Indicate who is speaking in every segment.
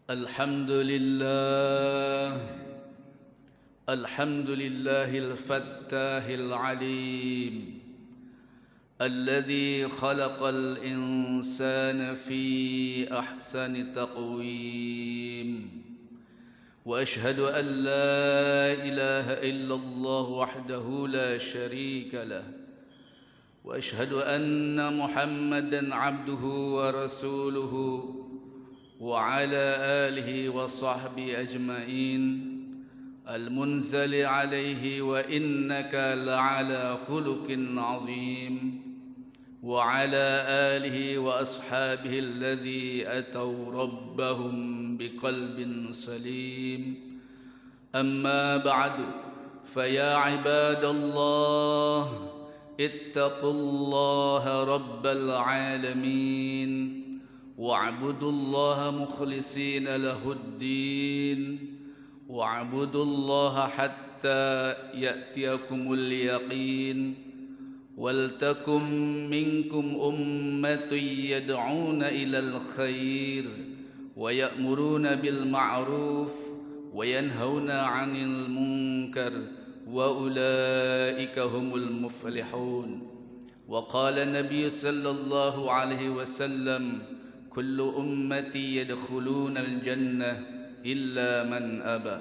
Speaker 1: الحمد لله الفتاح العليم الذي خلق الإنسان في أحسن تقويم وأشهد أن لا إله إلا الله وحده لا شريك له وأشهد أن محمدًا عبده ورسوله وعلى آله وصحبه أجمعين المنزل عليه وإنك لعلى خلق عظيم وعلى آله وأصحابه الذي أتوا ربهم بقلب سليم أما بعد فيا عباد الله اتقوا الله رب العالمين واعبدوا الله مخلصين له الدين واعبدوا الله حتى يأتيكم اليقين ولتكن منكم أمة يدعون إلى الخير ويأمرون بالمعروف وينهون عن المنكر وأولئك هم المفلحون وقال النبي صلى الله عليه وسلم كل أمتي يدخلون الجنة إلا من أبى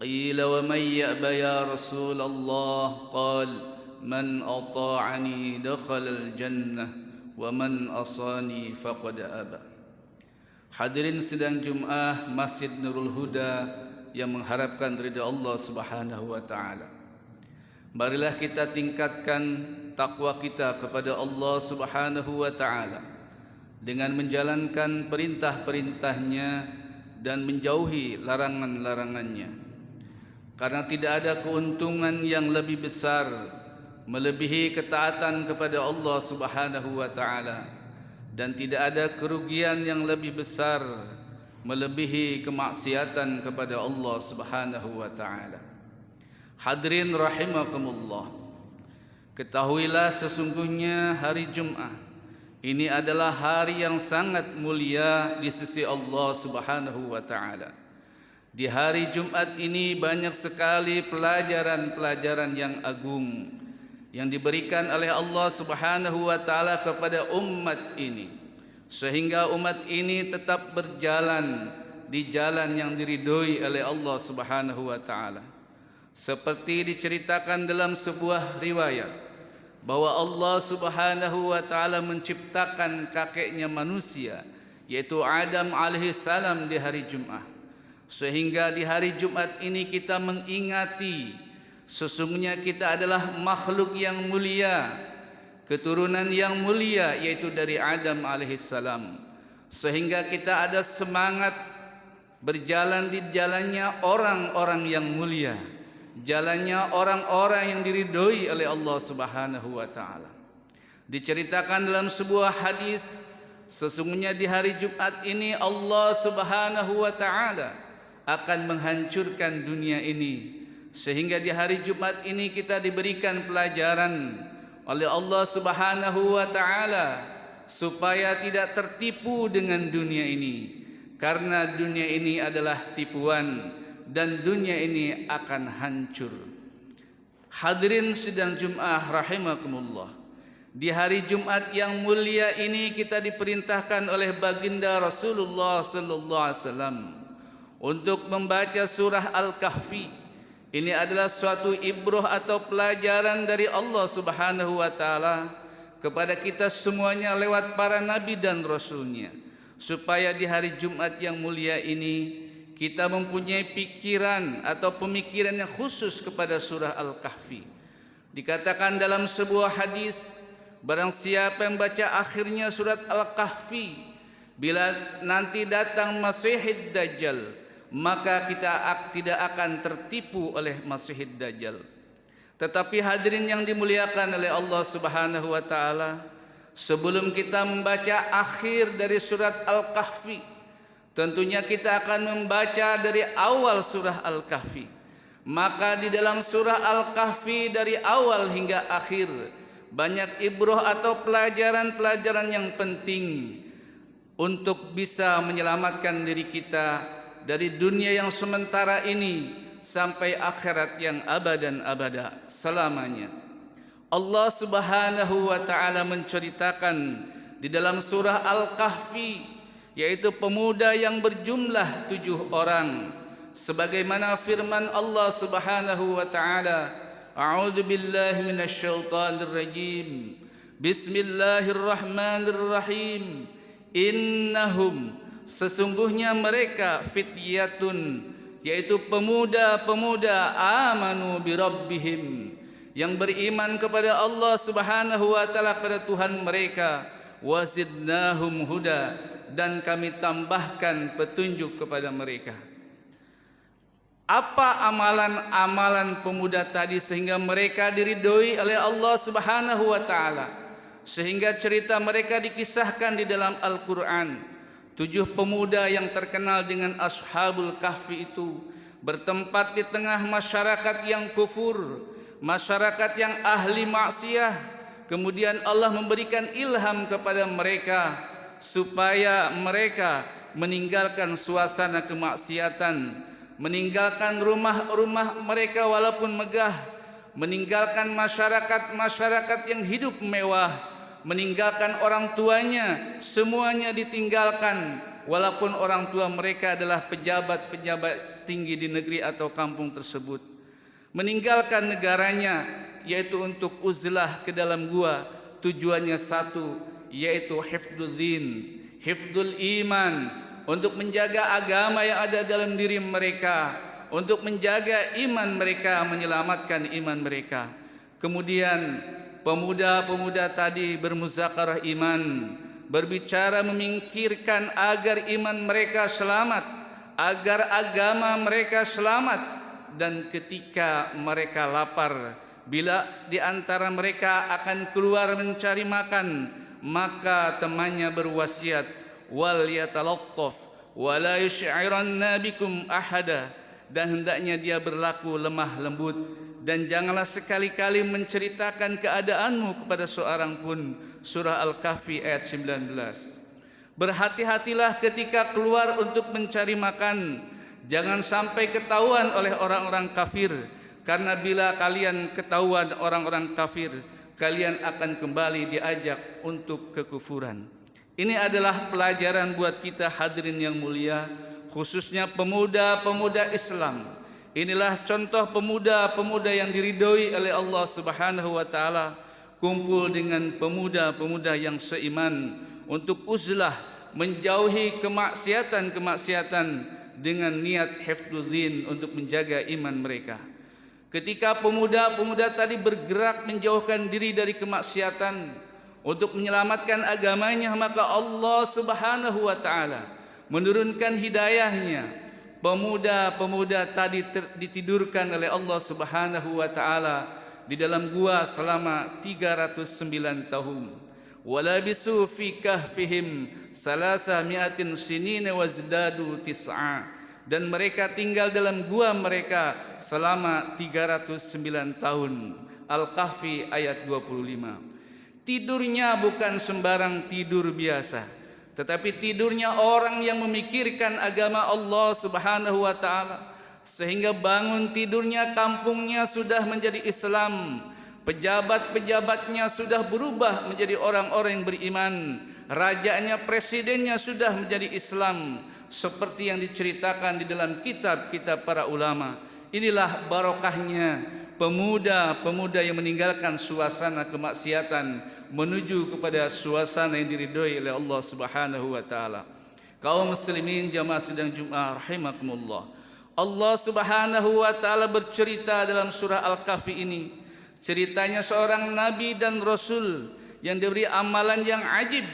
Speaker 1: قيل ومن يأبى يا رسول الله قال من أطاعني دخل الجنة ومن أصاني فقد أبى. Hadirin sidang Jumat Masjid Nurul Huda yang mengharapkan ridha Allah Subhanahu wa taala. Marilah kita tingkatkan takwa kita kepada Allah Subhanahu wa taala dengan menjalankan perintah-perintahnya dan menjauhi larangan-larangannya. Karena tidak ada keuntungan yang lebih besar melebihi ketaatan kepada Allah Subhanahu wa taala dan tidak ada kerugian yang lebih besar melebihi kemaksiatan kepada Allah Subhanahu wa taala. Hadirin rahimakumullah, ketahuilah sesungguhnya hari Jumat ini adalah hari yang sangat mulia di sisi Allah Subhanahu wa taala. Di hari Jumat ini banyak sekali pelajaran-pelajaran yang agung yang diberikan oleh Allah Subhanahu wa taala kepada umat ini, sehingga umat ini tetap berjalan di jalan yang diridhoi oleh Allah Subhanahu wa taala. Seperti diceritakan dalam sebuah riwayat bahwa Allah Subhanahu wa taala menciptakan kakeknya manusia yaitu Adam alaihi salam di hari Jumat. Sehingga di hari Jumat ini kita mengingati sesungguhnya kita adalah makhluk yang mulia, keturunan yang mulia yaitu dari Adam alaihi salam. Sehingga kita ada semangat berjalan di jalannya orang-orang yang mulia, jalannya orang-orang yang diridhoi oleh Allah Subhanahu wa taala. Diceritakan dalam sebuah hadis, sesungguhnya di hari Jumat ini Allah Subhanahu wa taala akan menghancurkan dunia ini, sehingga di hari Jumat ini kita diberikan pelajaran oleh Allah Subhanahu wa taala supaya tidak tertipu dengan dunia ini, karena dunia ini adalah tipuan dan dunia ini akan hancur. Hadirin sidang Jumat rahimakumullah, di hari Jumat yang mulia ini kita diperintahkan oleh baginda Rasulullah sallallahu alaihi wasallam untuk membaca surah Al-Kahfi. Ini adalah suatu ibrah atau pelajaran dari Allah Subhanahu wa taala kepada kita semuanya lewat para nabi dan rasulnya, supaya di hari Jumat yang mulia ini kita mempunyai pikiran atau pemikiran yang khusus kepada surah Al-Kahfi. Dikatakan dalam sebuah hadis, barang siapa yang baca akhirnya surat Al-Kahfi, bila nanti datang Masihid Dajjal, maka kita tidak akan tertipu oleh Masihid Dajjal. Tetapi hadirin yang dimuliakan oleh Allah Subhanahu wa taala, sebelum kita membaca akhir dari surat Al-Kahfi, tentunya kita akan membaca dari awal surah Al-Kahfi. Maka di dalam surah Al-Kahfi dari awal hingga akhir banyak ibrah atau pelajaran-pelajaran yang penting untuk bisa menyelamatkan diri kita dari dunia yang sementara ini sampai akhirat yang abadan abada selamanya. Allah Subhanahu wa taala menceritakan di dalam surah Al-Kahfi, yaitu pemuda yang berjumlah 7 orang, sebagaimana firman Allah Subhanahu wa taala, a'udzu billahi minasyaitonir rajim, bismillahirrahmanirrahim, innahum, sesungguhnya mereka, fityatun, yaitu pemuda-pemuda, amanu birabbihim, yang beriman kepada Allah Subhanahu wa taala, kepada Tuhan mereka, wazidnahum huda, dan kami tambahkan petunjuk kepada mereka. Apa amalan-amalan pemuda tadi sehingga mereka diridhoi oleh Allah Subhanahu wa taala, sehingga cerita mereka dikisahkan di dalam Al-Quran? 7 pemuda yang terkenal dengan Ashabul Kahfi itu bertempat di tengah masyarakat yang kufur, masyarakat yang ahli maksiyah. Kemudian Allah memberikan ilham kepada mereka supaya mereka meninggalkan suasana kemaksiatan, meninggalkan rumah-rumah mereka walaupun megah, meninggalkan masyarakat yang hidup mewah, meninggalkan orang tuanya, semuanya ditinggalkan walaupun orang tua mereka adalah pejabat-pejabat tinggi di negeri atau kampung tersebut. Meninggalkan negaranya, yaitu untuk uzlah ke dalam gua, tujuannya satu, yaitu hifdzul din, hifdzul iman, untuk menjaga agama yang ada dalam diri mereka, untuk menjaga iman mereka, menyelamatkan iman mereka. Kemudian pemuda-pemuda tadi bermuzakarah iman, berbicara memikirkan agar iman mereka selamat, agar agama mereka selamat. Dan ketika mereka lapar, bila di antara mereka akan keluar mencari makan, maka temannya berwasiat, wal yatalattaf wa la yush'iranna bikum ahada, dan hendaknya dia berlaku lemah lembut, dan janganlah sekali-kali menceritakan keadaanmu kepada seorang pun. Surah Al-Kahfi ayat 19. Berhati-hatilah ketika keluar untuk mencari makan, jangan sampai ketahuan oleh orang-orang kafir, karena bila kalian ketahuan orang-orang kafir, kalian akan kembali diajak untuk kekufuran. Ini adalah pelajaran buat kita hadirin yang mulia, khususnya pemuda-pemuda Islam. Inilah contoh pemuda-pemuda yang diridhoi oleh Allah Subhanahu wa taala, kumpul dengan pemuda-pemuda yang seiman untuk uzlah, menjauhi kemaksiatan-kemaksiatan dengan niat hifdzul din, untuk menjaga iman mereka. Ketika pemuda-pemuda tadi bergerak menjauhkan diri dari kemaksiatan untuk menyelamatkan agamanya, maka Allah Subhanahu wa taala menurunkan hidayahnya. Pemuda-pemuda tadi ditidurkan oleh Allah Subhanahu wa taala di dalam gua selama 309 tahun. Walabisu fi kahfihim 300 sinina wazdadu tis'a, dan mereka tinggal dalam gua mereka selama 309 tahun. Al-Kahfi ayat 25. Tidurnya bukan sembarang tidur biasa, tetapi tidurnya orang yang memikirkan agama Allah Subhanahu wa taala, sehingga bangun tidurnya kampungnya sudah menjadi Islam, pejabat-pejabatnya sudah berubah menjadi orang-orang yang beriman, rajanya, presidennya sudah menjadi Islam, seperti yang diceritakan di dalam kitab-kitab para ulama. Inilah barokahnya pemuda-pemuda yang meninggalkan suasana kemaksiatan menuju kepada suasana yang diridhoi oleh Allah Subhanahu wa taala. Kaum muslimin jamaah sidang Jumat rahimakumullah, Allah Subhanahu wa taala bercerita dalam surah Al-Kahfi ini, ceritanya seorang nabi dan rasul yang diberi amalan yang ajib,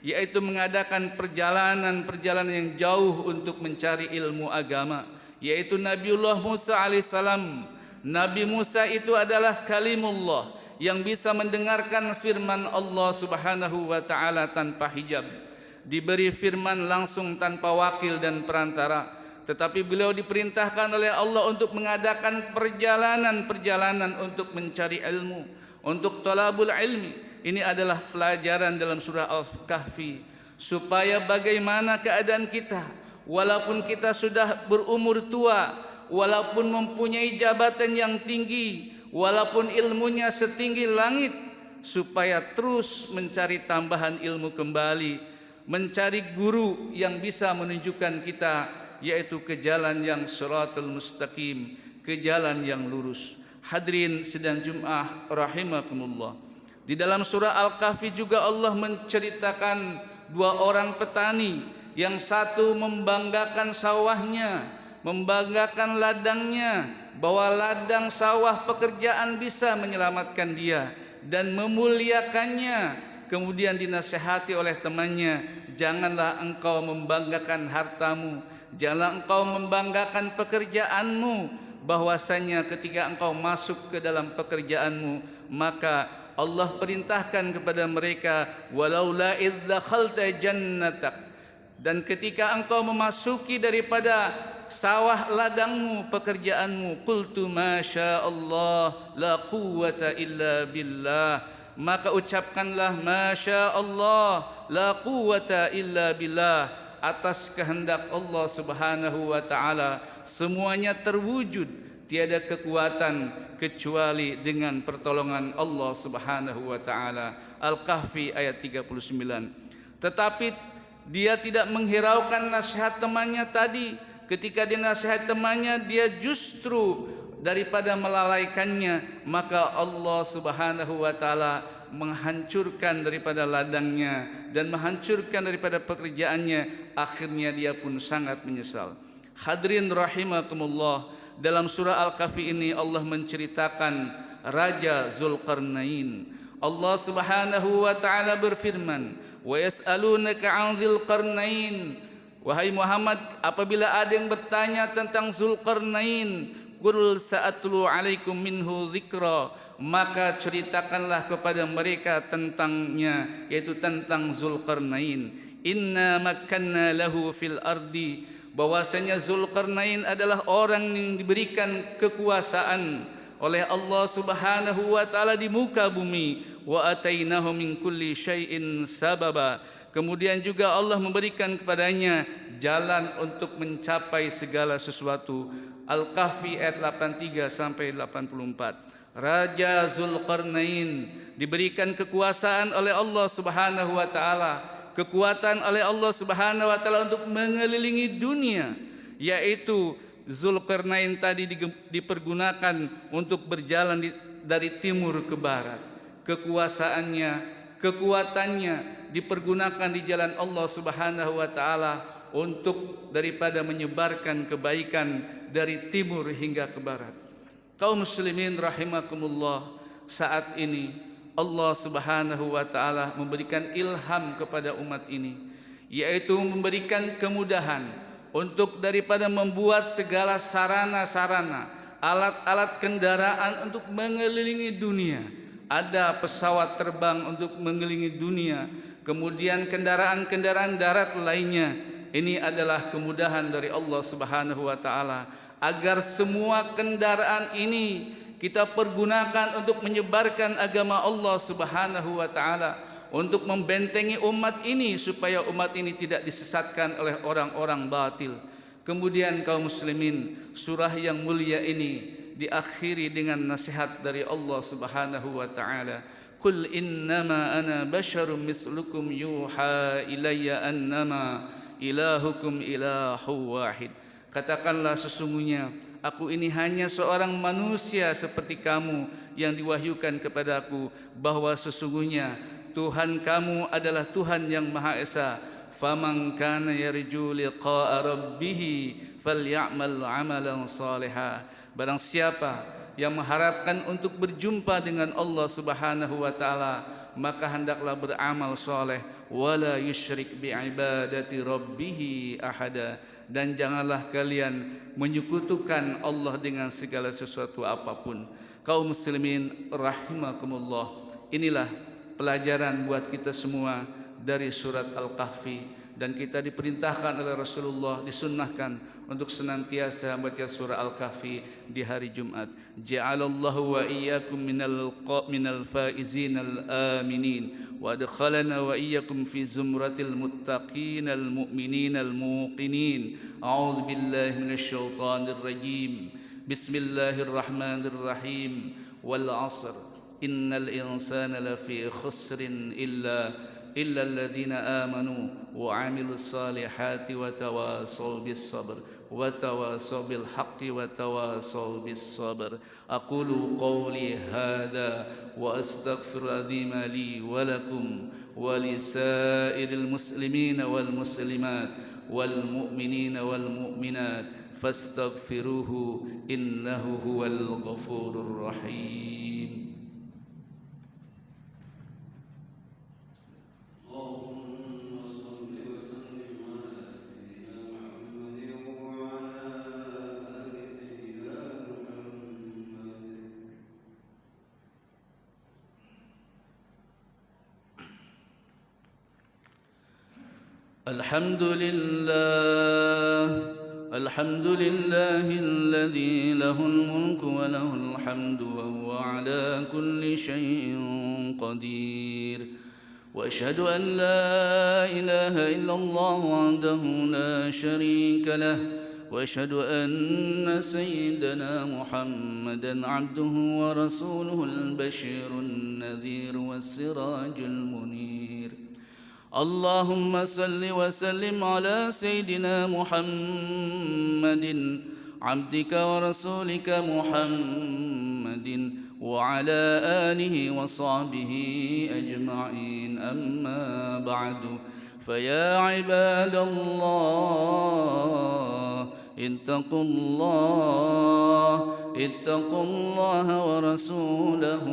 Speaker 1: yaitu mengadakan perjalanan-perjalanan yang jauh untuk mencari ilmu agama, yaitu Nabiullah Musa alaihissalam. Nabi Musa itu adalah kalimullah yang bisa mendengarkan firman Allah Subhanahu wa taala tanpa hijab, diberi firman langsung tanpa wakil dan perantara. Tetapi beliau diperintahkan oleh Allah untuk mengadakan perjalanan-perjalanan untuk mencari ilmu, untuk talabul ilmi. Ini adalah pelajaran dalam surah Al-Kahfi. supaya bagaimana keadaan kita, walaupun kita sudah berumur tua, walaupun mempunyai jabatan yang tinggi, walaupun ilmunya setinggi langit, supaya terus mencari tambahan ilmu kembali, mencari guru yang bisa menunjukkan kita, yaitu ke jalan yang shiratal mustaqim, ke jalan yang lurus. Hadirin sidang Jumat rahimakumullah. Di dalam surah Al-Kahfi juga Allah menceritakan dua orang petani, yang satu membanggakan sawahnya, membanggakan ladangnya, bahwa ladang sawah pekerjaan bisa menyelamatkan dia dan memuliakannya. Kemudian dinasihati oleh temannya, janganlah engkau membanggakan hartamu, janganlah engkau membanggakan pekerjaanmu, bahwasanya ketika engkau masuk ke dalam pekerjaanmu, maka Allah perintahkan kepada mereka, walaula idz dakhalta jannatak, dan ketika engkau memasuki daripada sawah ladangmu, pekerjaanmu, qultu masya Allah la quwwata illa billah, maka ucapkanlah masya Allah la quwwata illa billah, atas kehendak Allah Subhanahu wa taala semuanya terwujud, tiada kekuatan kecuali dengan pertolongan Allah Subhanahu wa taala. Al-Kahfi ayat 39. Tetapi dia tidak menghiraukan nasihat temannya tadi. Ketika dinasihat temannya, dia justru daripada melalaikannya, maka Allah Subhanahu wa taala menghancurkan daripada ladangnya dan menghancurkan daripada pekerjaannya. Akhirnya dia pun sangat menyesal. Hadirin rahimakumullah, dalam surah Al-Kahfi ini Allah menceritakan Raja Zulkarnain. Allah Subhanahu wa taala berfirman, wa yas'alunaka 'an Dzulqarnain, wahai Muhammad, apabila ada yang bertanya tentang Zulkarnain, qul sa'atlu 'alaikum minhu dzikra, maka ceritakanlah kepada mereka tentangnya, yaitu tentang Zulkarnain. Inna makkanna lahu fil ardi, bahwasanya Zulkarnain adalah orang yang diberikan kekuasaan oleh Allah Subhanahu wa taala di muka bumi. Wa atainahu min kulli syai'in sababa, kemudian juga Allah memberikan kepadanya jalan untuk mencapai segala sesuatu. Al-Kahfi ayat 83 sampai 84. Raja Zulkarnain diberikan kekuasaan oleh Allah Subhanahu wa taala, kekuatan oleh Allah Subhanahu wa taala untuk mengelilingi dunia, yaitu Zulkarnain tadi dipergunakan untuk berjalan dari timur ke barat. Kekuasaannya, kekuatannya dipergunakan di jalan Allah Subhanahu wa taala untuk daripada menyebarkan kebaikan dari timur hingga ke barat. Kaum muslimin rahimakumullah, saat ini Allah Subhanahu wa taala memberikan ilham kepada umat ini, yaitu memberikan kemudahan untuk daripada membuat segala sarana-sarana, alat-alat kendaraan untuk mengelilingi dunia. Ada pesawat terbang untuk mengelilingi dunia, kemudian kendaraan-kendaraan darat lainnya. Ini adalah kemudahan dari Allah Subhanahu wa taala, agar semua kendaraan ini kita pergunakan untuk menyebarkan agama Allah Subhanahu wa taala, untuk membentengi umat ini supaya umat ini tidak disesatkan oleh orang-orang batil. Kemudian kaum muslimin, surah yang mulia ini diakhiri dengan nasihat dari Allah Subhanahu wa taala. Qul innama ana basyarum mislukum yuha ilayya annama ilahukum ilahu wahid. Katakanlah, sesungguhnya aku ini hanya seorang manusia seperti kamu yang diwahyukan kepadaku, bahwa sesungguhnya Tuhan kamu adalah Tuhan yang Maha Esa. Faman kana yarju liqa'a rabbih falyamal 'amalan shalihan. Barang siapa yang mengharapkan untuk berjumpa dengan Allah Subhanahu wa taala, maka hendaklah beramal soleh. Wala yusyrik bi'ibadati rabbih ahada, dan janganlah kalian menyekutukan Allah dengan segala sesuatu apapun. Kaum muslimin rahimakumullah, inilah pelajaran buat kita semua dari surat Al-Kahfi, dan kita diperintahkan oleh Rasulullah, disunnahkan untuk senantiasa membaca surah Al-Kahfi di hari Jumat. Ja'alallahu wa iyyakum minal faizin al-aminin wa adkhalana wa iyyakum fi zumratil muttaqin al-mu'minin al-muqinin. A'udzu billahi minasy syaithanir rajim. Bismillahirrahmanirrahim. Wal 'asr innal insana lafi khusrin إلا الذين آمنوا وعملوا الصالحات وتواصوا بالصبر وتواصوا بالحق وتواصوا بالصبر. أقول قولي هذا وأستغفر العظيم لي ولكم ولسائر المسلمين والمسلمات والمؤمنين والمؤمنات فاستغفروه إنه هو الغفور الرحيم. الحمد لله الذي له الملك وله الحمد وهو على كل شيء قدير. وأشهد أن لا إله إلا الله وحده لا شريك له، وأشهد أن سيدنا محمدا عبده ورسوله البشير النذير والسراج المنير. اللهم صل وسلم على سيدنا محمد عبدك ورسولك محمد وعلى آله وصحبه أجمعين. أما بعد، فيا عباد الله اتقوا الله ورسوله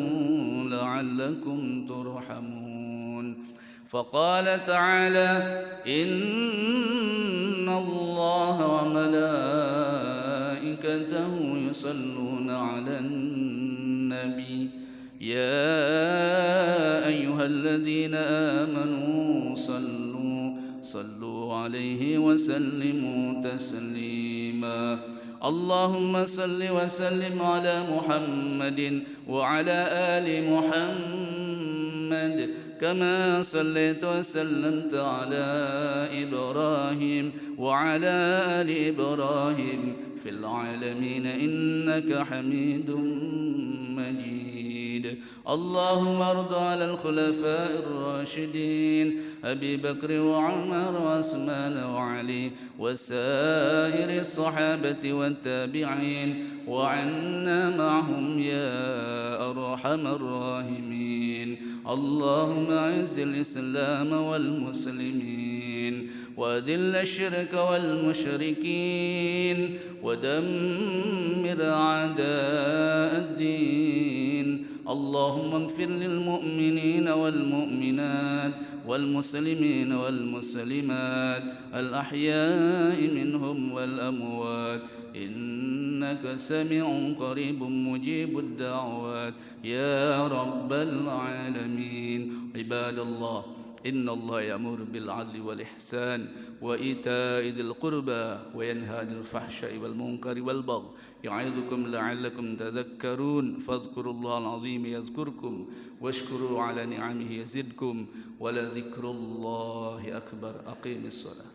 Speaker 1: لعلكم ترحمون. فقال تعالى: إن الله وملائكته يصلون على النبي يا أيها الذين آمنوا صلوا عليه وسلموا تسليما. اللهم صل وسلم على محمد وعلى آل محمد كما صليت وسلمت على إبراهيم وعلى آل إبراهيم في العالمين إنك حميد مجيد. اللهم ارض على الخلفاء الراشدين أبي بكر وعمر وعثمان وعلي وسائر الصحابة والتابعين وعنا معهم يا أرحم الراحمين. اللهم أعز الإسلام والمسلمين وأذل الشرك والمشركين ودمر أعداء الدين. اللهم اغفر للمؤمنين والمؤمنات والمسلمين والمسلمات الأحياء منهم والأموات إنك سميع قريب مجيب الدعوات يا رب العالمين. عباد الله، إن الله يأمر بالعدل والإحسان وإيتاء ذي القربى وينهى عن الفحشاء والمنكر والبغي يعظكم لعلكم تذكرون. فاذكروا الله العظيم يذكركم واشكروا على نعمه يزدكم ولذكر الله أكبر. أقيم الصلاة.